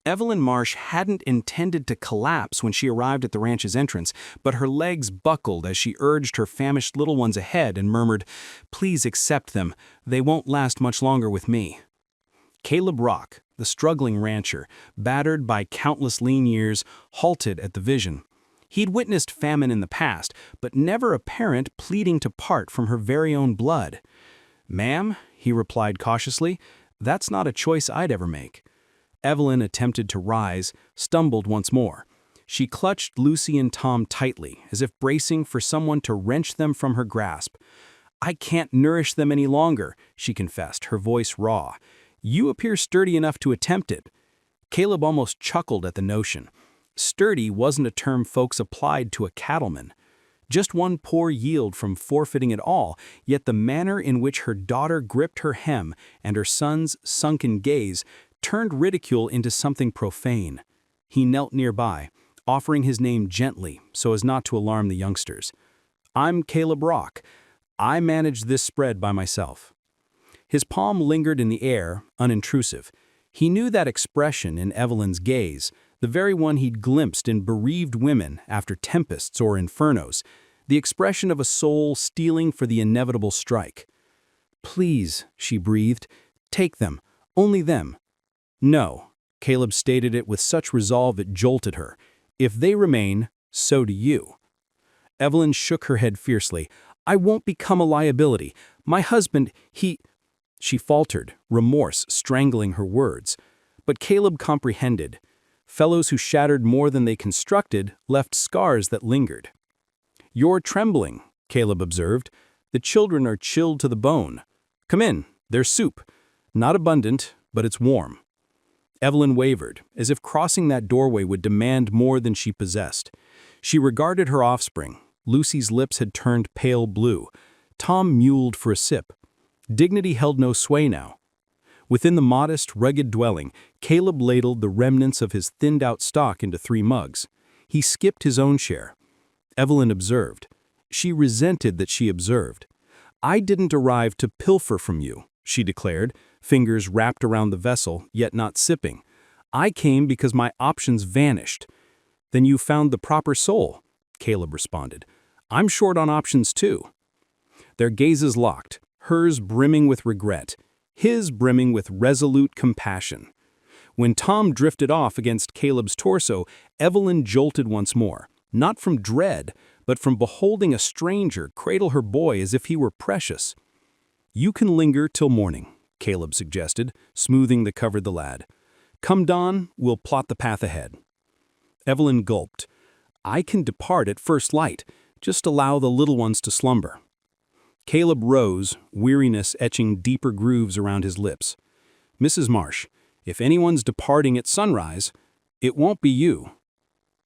Evelyn Marsh hadn't intended to collapse when she arrived at the ranch's entrance, but her legs buckled as she urged her famished little ones ahead and murmured, "Please accept them. They won't last much longer with me." Caleb Rock, the struggling rancher, battered by countless lean years, halted at the vision. He'd witnessed famine in the past, but never a parent pleading to part from her very own blood. "Ma'am," he replied cautiously, "that's not a choice I'd ever make." Evelyn attempted to rise, stumbled once more. She clutched Lucy and Tom tightly, as if bracing for someone to wrench them from her grasp. "I can't nourish them any longer," she confessed, her voice raw. "You appear sturdy enough to attempt it." Caleb almost chuckled at the notion. Sturdy wasn't a term folks applied to a cattleman. Just one poor yield from forfeiting it all, yet the manner in which her daughter gripped her hem and her son's sunken gaze turned ridicule into something profane. He knelt nearby, offering his name gently so as not to alarm the youngsters. "I'm Caleb Rock. I manage this spread by myself." His palm lingered in the air, unintrusive. He knew that expression in Evelyn's gaze, the very one he'd glimpsed in bereaved women after tempests or infernos, the expression of a soul steeling for the inevitable strike. "Please," she breathed, "take them, only them." "No," Caleb stated it with such resolve it jolted her. "If they remain, so do you." Evelyn shook her head fiercely. "I won't become a liability. My husband, he—" She faltered, remorse strangling her words. But Caleb comprehended. Fellows who shattered more than they constructed left scars that lingered. "You're trembling," Caleb observed. "The children are chilled to the bone. Come in, there's soup. Not abundant, but it's warm." Evelyn wavered, as if crossing that doorway would demand more than she possessed. She regarded her offspring. Lucy's lips had turned pale blue. Tom mewled for a sip. Dignity held no sway now. Within the modest, rugged dwelling, Caleb ladled the remnants of his thinned-out stock into 3 mugs. He skipped his own share. Evelyn observed. She resented that she observed. "I didn't arrive to pilfer from you," she declared, fingers wrapped around the vessel, yet not sipping. "I came because my options vanished." "Then you found the proper soul," Caleb responded. "I'm short on options too." Their gazes locked, hers brimming with regret, his brimming with resolute compassion. When Tom drifted off against Caleb's torso, Evelyn jolted once more, not from dread, but from beholding a stranger cradle her boy as if he were precious. "You can linger till morning," Caleb suggested, smoothing the covered the lad. "Come dawn, we'll plot the path ahead." Evelyn gulped. "I can depart at first light. Just allow the little ones to slumber." Caleb rose, weariness etching deeper grooves around his lips. "Mrs. Marsh, if anyone's departing at sunrise, it won't be you."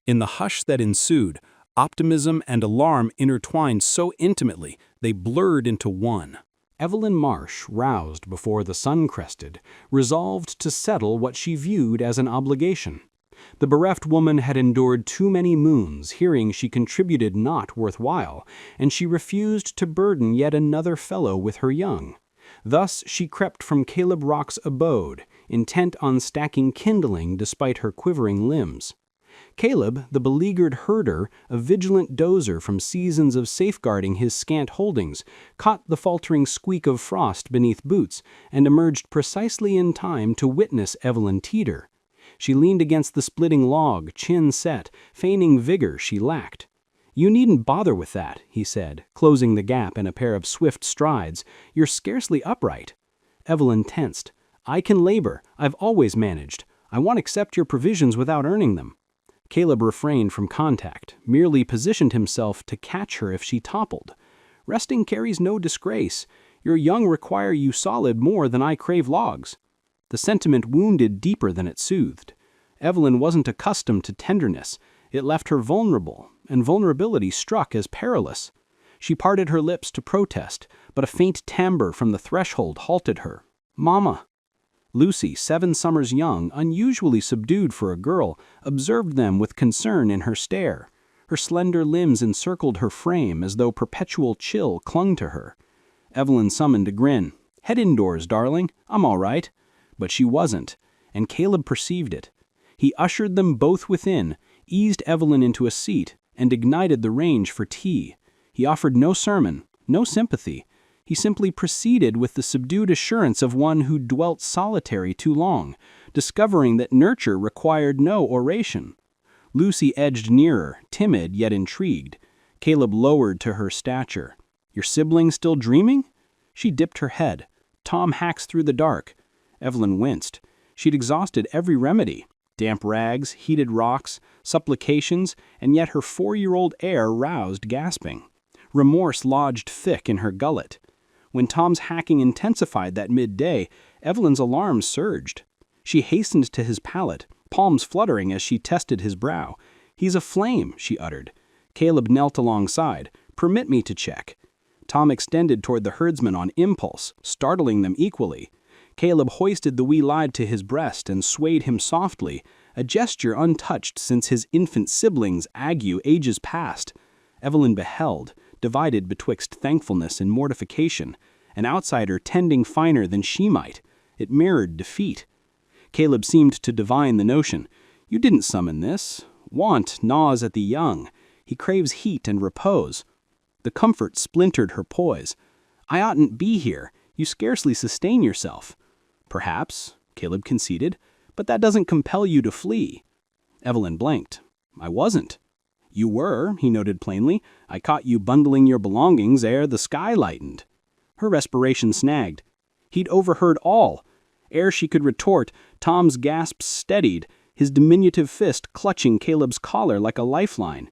In the hush that ensued, optimism and alarm intertwined so intimately they blurred into one. Evelyn Marsh, roused before the sun crested, resolved to settle what she viewed as an obligation. The bereft woman had endured too many moons hearing she contributed not worthwhile, and she refused to burden yet another fellow with her young. Thus she crept from Caleb Rock's abode, intent on stacking kindling despite her quivering limbs. Caleb, the beleaguered herder, a vigilant dozer from seasons of safeguarding his scant holdings, caught the faltering squeak of frost beneath boots and emerged precisely in time to witness Evelyn teeter. She leaned against the splitting log, chin set, feigning vigor she lacked. "You needn't bother with that," he said, closing the gap in a pair of swift strides. "You're scarcely upright." Evelyn tensed. "I can labor. I've always managed. I won't accept your provisions without earning them." Caleb refrained from contact, merely positioned himself to catch her if she toppled. "Resting carries no disgrace. Your young require you solid more than I crave logs." The sentiment wounded deeper than it soothed. Evelyn wasn't accustomed to tenderness. It left her vulnerable, and vulnerability struck as perilous. She parted her lips to protest, but a faint timbre from the threshold halted her. "Mama." Lucy, 7 summers young, unusually subdued for a girl, observed them with concern in her stare. Her slender limbs encircled her frame as though perpetual chill clung to her. Evelyn summoned a grin. "Head indoors, darling. I'm all right." But she wasn't, and Caleb perceived it. He ushered them both within, eased Evelyn into a seat, and ignited the range for tea. He offered no sermon, no sympathy. He simply proceeded with the subdued assurance of one who dwelt solitary too long, discovering that nurture required no oration. Lucy edged nearer, timid yet intrigued. Caleb lowered to her stature. "Your sibling still dreaming?" She dipped her head. "Tom hacks through the dark." Evelyn winced. She'd exhausted every remedy. Damp rags, heated rocks, supplications, and yet her 4-year-old heir roused gasping. Remorse lodged thick in her gullet. When Tom's hacking intensified that midday, Evelyn's alarms surged. She hastened to his pallet, palms fluttering as she tested his brow. "He's aflame," she uttered. Caleb knelt alongside. "Permit me to check." Tom extended toward the herdsman on impulse, startling them equally. Caleb hoisted the wee lad to his breast and swayed him softly, a gesture untouched since his infant sibling's ague ages past. Evelyn beheld, divided betwixt thankfulness and mortification, an outsider tending finer than she might. It mirrored defeat. Caleb seemed to divine the notion. "You didn't summon this. Want gnaws at the young. He craves heat and repose." The comfort splintered her poise. "I oughtn't be here. You scarcely sustain yourself." "Perhaps," Caleb conceded, "but that doesn't compel you to flee." Evelyn blanked. "I wasn't." "You were," he noted plainly. "I caught you bundling your belongings ere the sky lightened." Her respiration snagged. He'd overheard all. Ere she could retort, Tom's gasps steadied, his diminutive fist clutching Caleb's collar like a lifeline.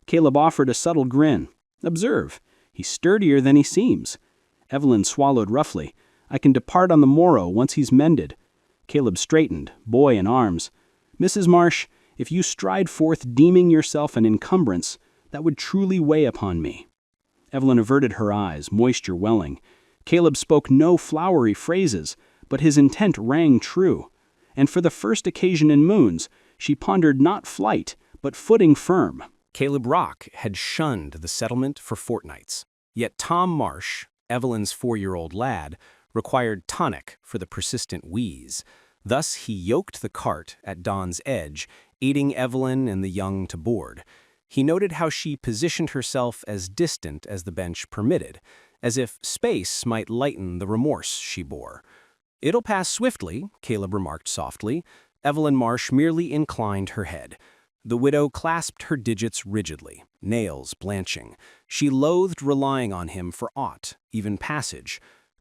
Caleb offered a subtle grin. "Observe, he's sturdier than he seems." Evelyn swallowed roughly. "I can depart on the morrow once he's mended." Caleb straightened, boy in arms. "Mrs. Marsh, if you stride forth deeming yourself an encumbrance, that would truly weigh upon me." Evelyn averted her eyes, moisture welling. Caleb spoke no flowery phrases, but his intent rang true. And for the first occasion in moons, she pondered not flight, but footing firm. Caleb Rock had shunned the settlement for fortnights. Yet Tom Marsh, Evelyn's 4-year-old lad, required tonic for the persistent wheeze. Thus he yoked the cart at dawn's edge, aiding Evelyn and the young to board. He noted how she positioned herself as distant as the bench permitted, as if space might lighten the remorse she bore. "It'll pass swiftly," Caleb remarked softly. Evelyn Marsh merely inclined her head. The widow clasped her digits rigidly, nails blanching. She loathed relying on him for aught, even passage.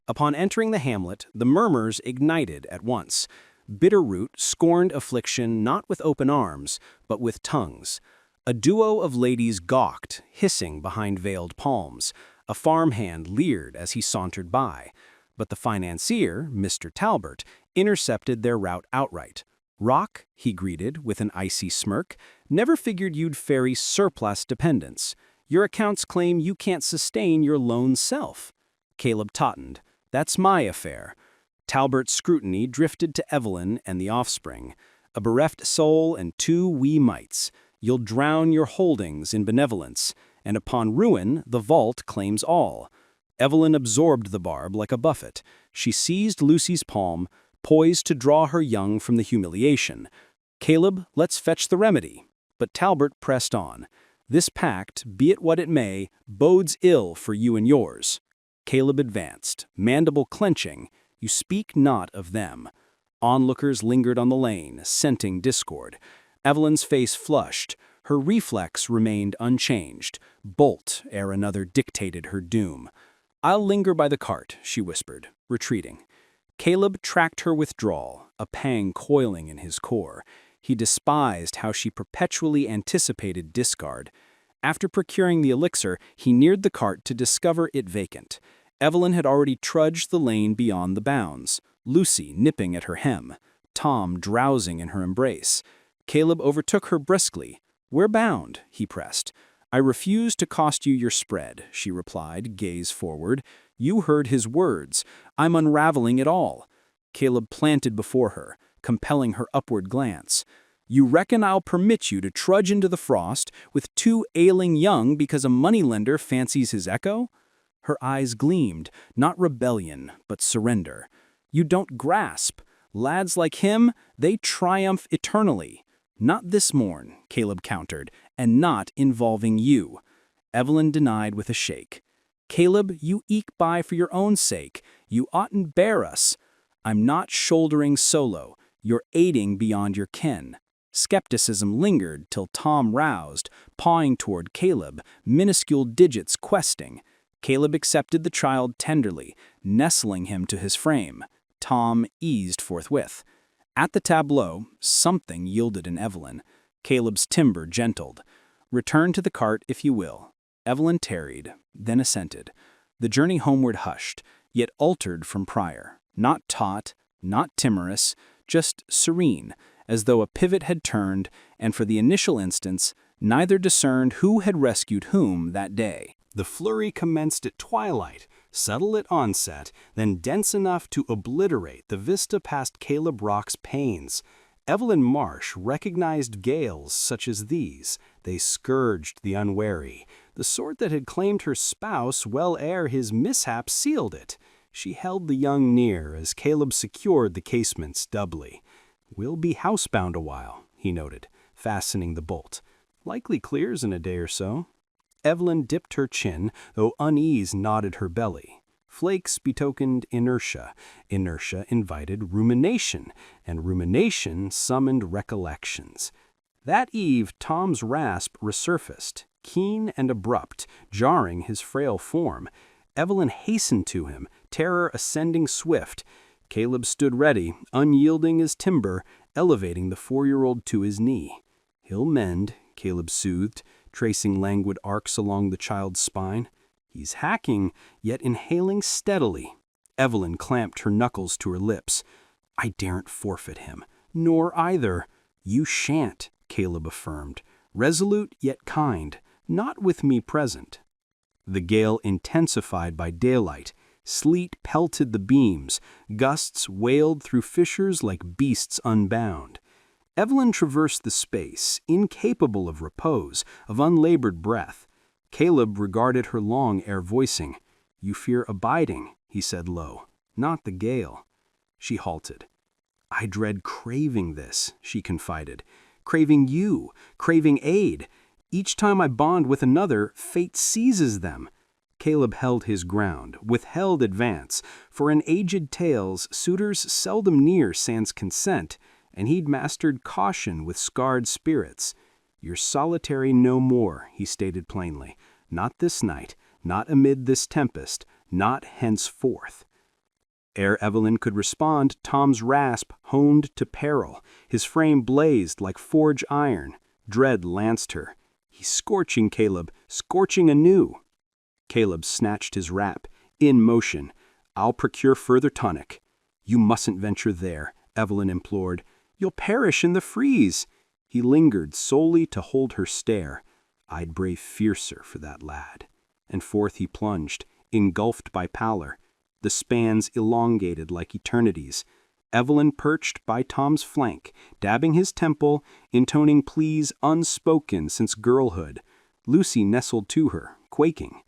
Upon entering the hamlet, the murmurs ignited at once. Bitterroot scorned affliction not with open arms, but with tongues. A duo of ladies gawked, hissing behind veiled palms. A farmhand leered as he sauntered by. But the financier, Mr. Talbert, intercepted their route outright. "Rock," he greeted with an icy smirk, "never figured you'd ferry surplus dependence. Your accounts claim you can't sustain your lone self." Caleb tautened. "That's my affair." Talbert's scrutiny drifted to Evelyn and the offspring. "A bereft soul and 2 wee mites. You'll drown your holdings in benevolence, and upon ruin the vault claims all." Evelyn absorbed the barb like a buffet. She seized Lucy's palm, poised to draw her young from the humiliation. "Caleb, let's fetch the remedy." But Talbert pressed on. "This pact, be it what it may, bodes ill for you and yours." Caleb advanced, mandible clenching. "You speak not of them." Onlookers lingered on the lane, scenting discord. Evelyn's face flushed. Her reflex remained unchanged. Bolt ere another dictated her doom. "I'll linger by the cart," she whispered, retreating. Caleb tracked her withdrawal, a pang coiling in his core. He despised how she perpetually anticipated discard. After procuring the elixir, he neared the cart to discover it vacant. Evelyn had already trudged the lane beyond the bounds, Lucy nipping at her hem, Tom drowsing in her embrace. Caleb overtook her briskly. "We're bound," he pressed. "I refuse to cost you your spread," she replied, gaze forward. "You heard his words. I'm unraveling it all." Caleb planted before her, compelling her upward glance. "You reckon I'll permit you to trudge into the frost with 2 ailing young because a moneylender fancies his echo?" Her eyes gleamed, not rebellion, but surrender. "You don't grasp. Lads like him, they triumph eternally." "Not this morn," Caleb countered, "and not involving you." Evelyn denied with a shake. "Caleb, you eke by for your own sake. You oughtn't bear us." "I'm not shouldering solo. You're aiding beyond your ken." Skepticism lingered till Tom roused, pawing toward Caleb, minuscule digits questing. Caleb accepted the child tenderly, nestling him to his frame. Tom eased forthwith. At the tableau, something yielded in Evelyn. Caleb's timber gentled. "Return to the cart, if you will." Evelyn tarried, then assented. The journey homeward hushed, yet altered from prior. Not taut, not timorous, just serene, as though a pivot had turned, and for the initial instance, neither discerned who had rescued whom that day. The flurry commenced at twilight, subtle at onset, then dense enough to obliterate the vista past Caleb Rock's panes. Evelyn Marsh recognized gales such as these. They scourged the unwary, the sort that had claimed her spouse well ere his mishap sealed it. She held the young near as Caleb secured the casements doubly. "We'll be housebound a while," he noted, fastening the bolt. "Likely clears in a day or so." Evelyn dipped her chin, though unease knotted her belly. Flakes betokened inertia. Inertia invited rumination, and rumination summoned recollections. That eve, Tom's rasp resurfaced, keen and abrupt, jarring his frail form. Evelyn hastened to him, terror ascending swift. Caleb stood ready, unyielding as timber, elevating the 4-year-old to his knee. "He'll mend," Caleb soothed, tracing languid arcs along the child's spine. "He's hacking, yet inhaling steadily." Evelyn clamped her knuckles to her lips. "I daren't forfeit him." "Nor either." "You shan't," Caleb affirmed, resolute yet kind, "not with me present." The gale intensified by daylight. Sleet pelted the beams. Gusts wailed through fissures like beasts unbound. Evelyn traversed the space, incapable of repose, of unlabored breath. Caleb regarded her long ere voicing. "You fear abiding," he said low, "not the gale." She halted. "I dread craving this," she confided. "Craving you, craving aid. Each time I bond with another, fate seizes them." Caleb held his ground, withheld advance, for in aged tales suitors seldom near sans consent, and he'd mastered caution with scarred spirits. "You're solitary no more," he stated plainly. "Not this night, not amid this tempest, not henceforth." Ere Evelyn could respond, Tom's rasp honed to peril. His frame blazed like forge iron. Dread lanced her. "He's scorching, Caleb, scorching anew." Caleb snatched his wrap. "In motion. I'll procure further tonic." "You mustn't venture there," Evelyn implored. "You'll perish in the freeze." He lingered solely to hold her stare. "I'd brave fiercer for that lad." And forth he plunged, engulfed by pallor. The spans elongated like eternities. Evelyn perched by Tom's flank, dabbing his temple, intoning pleas unspoken since girlhood. Lucy nestled to her, quaking.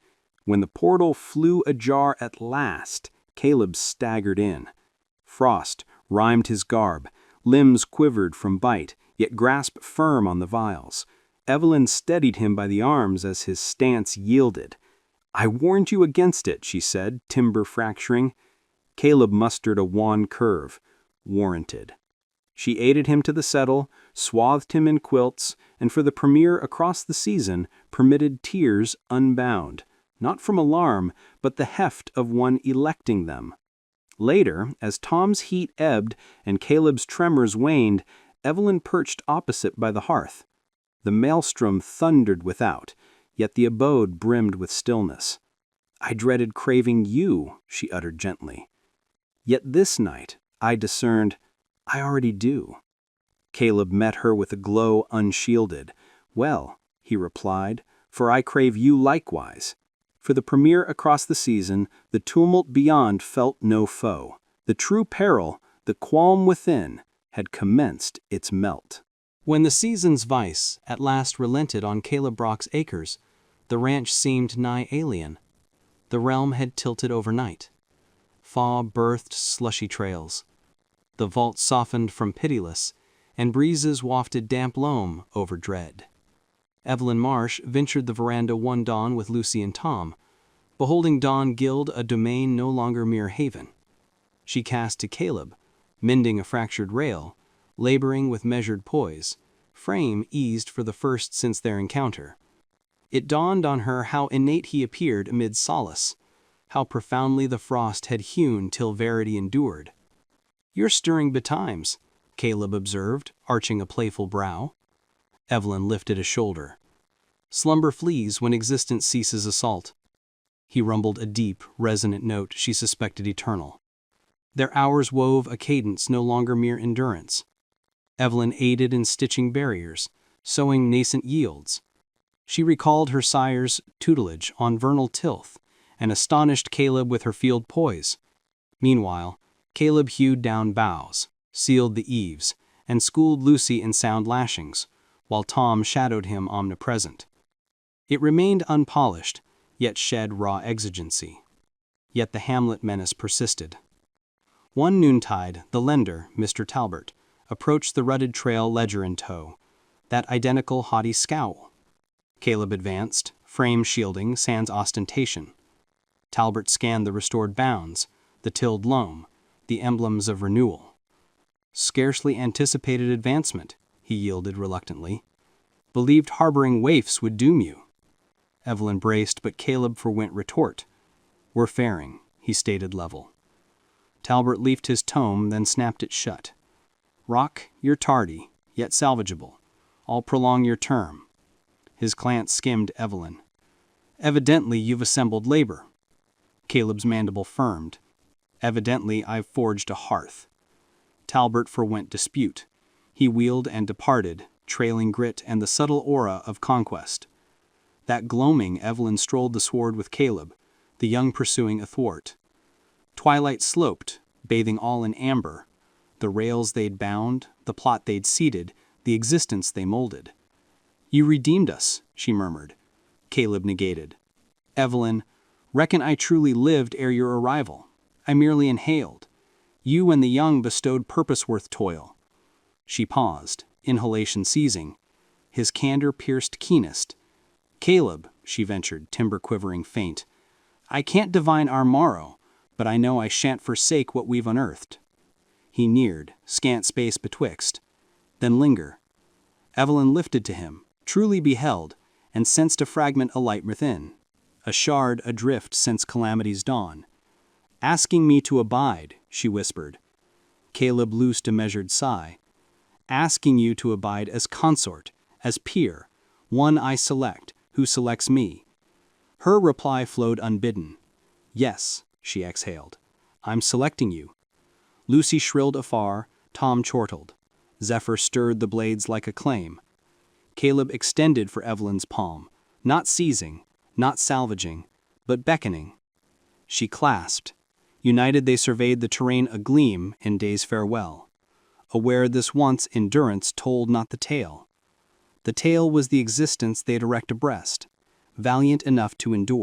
When the portal flew ajar at last, Caleb staggered in. Frost rimed his garb. Limbs quivered from bite, yet grasped firm on the vials. Evelyn steadied him by the arms as his stance yielded. "I warned you against it," she said, timber fracturing. Caleb mustered a wan curve. "Warranted." She aided him to the settle, swathed him in quilts, and for the premiere across the season, permitted tears unbound, not from alarm, but the heft of one electing them. Later, as Tom's heat ebbed and Caleb's tremors waned, Evelyn perched opposite by the hearth. The maelstrom thundered without, yet the abode brimmed with stillness. "I dreaded craving you," she uttered gently. "Yet this night I discerned I already do." Caleb met her with a glow unshielded. "Well," he replied, "for I crave you likewise." For the premiere across the season, the tumult beyond felt no foe. The true peril, the qualm within, had commenced its melt. When the season's vice at last relented on Caleb Brock's acres, the ranch seemed nigh alien. The realm had tilted overnight. Thaw birthed slushy trails. The vault softened from pitiless, and breezes wafted damp loam over dread. Evelyn Marsh ventured the veranda one dawn with Lucy and Tom, beholding dawn gild a domain no longer mere haven. She cast to Caleb, mending a fractured rail, laboring with measured poise, frame eased for the first since their encounter. It dawned on her how innate he appeared amid solace, how profoundly the frost had hewn till verity endured. "You're stirring betimes," Caleb observed, arching a playful brow. Evelyn lifted a shoulder. "Slumber flees when existence ceases assault." He rumbled a deep, resonant note she suspected eternal. Their hours wove a cadence no longer mere endurance. Evelyn aided in stitching barriers, sowing nascent yields. She recalled her sire's tutelage on vernal tilth and astonished Caleb with her field poise. Meanwhile, Caleb hewed down boughs, sealed the eaves, and schooled Lucy in sound lashings, while Tom shadowed him omnipresent. It remained unpolished, yet shed raw exigency. Yet the Hamlet menace persisted. One noontide, the lender, Mr. Talbot, approached the rutted trail, ledger in tow, that identical haughty scowl. Caleb advanced, frame shielding sans ostentation. Talbot scanned the restored bounds, the tilled loam, the emblems of renewal. "Scarcely anticipated advancement," he yielded reluctantly. "Believed harboring waifs would doom you." Evelyn braced, but Caleb forwent retort. "We're faring," he stated level. Talbot leafed his tome, then snapped it shut. "Rock, you're tardy, yet salvageable. I'll prolong your term." His glance skimmed Evelyn. "Evidently you've assembled labor." Caleb's mandible firmed. "Evidently I've forged a hearth." Talbot forwent dispute. He wheeled and departed, trailing grit and the subtle aura of conquest. That gloaming Evelyn strolled the sward with Caleb, the young pursuing athwart. Twilight sloped, bathing all in amber, the rails they'd bound, the plot they'd seeded, the existence they molded. "You redeemed us," she murmured. Caleb negated. "Evelyn, reckon I truly lived ere your arrival. I merely inhaled. You and the young bestowed purpose worth toil." She paused, inhalation ceasing. His candor pierced keenest. "Caleb," she ventured, timber quivering faint, "I can't divine our morrow, but I know I shan't forsake what we've unearthed." He neared, scant space betwixt. Then linger. Evelyn lifted to him, truly beheld, and sensed a fragment alight within, a shard adrift since calamity's dawn. "Asking me to abide," she whispered. Caleb loosed a measured sigh. "Asking you to abide as consort, as peer, one I select, who selects me." Her reply flowed unbidden. "Yes," she exhaled, "I'm selecting you." Lucy shrilled afar, Tom chortled. Zephyr stirred the blades like a claim. Caleb extended for Evelyn's palm, not seizing, not salvaging, but beckoning. She clasped. United they surveyed the terrain agleam in day's farewell. Aware this once endurance told not the tale. The tale was the existence they'd erect abreast, valiant enough to endure.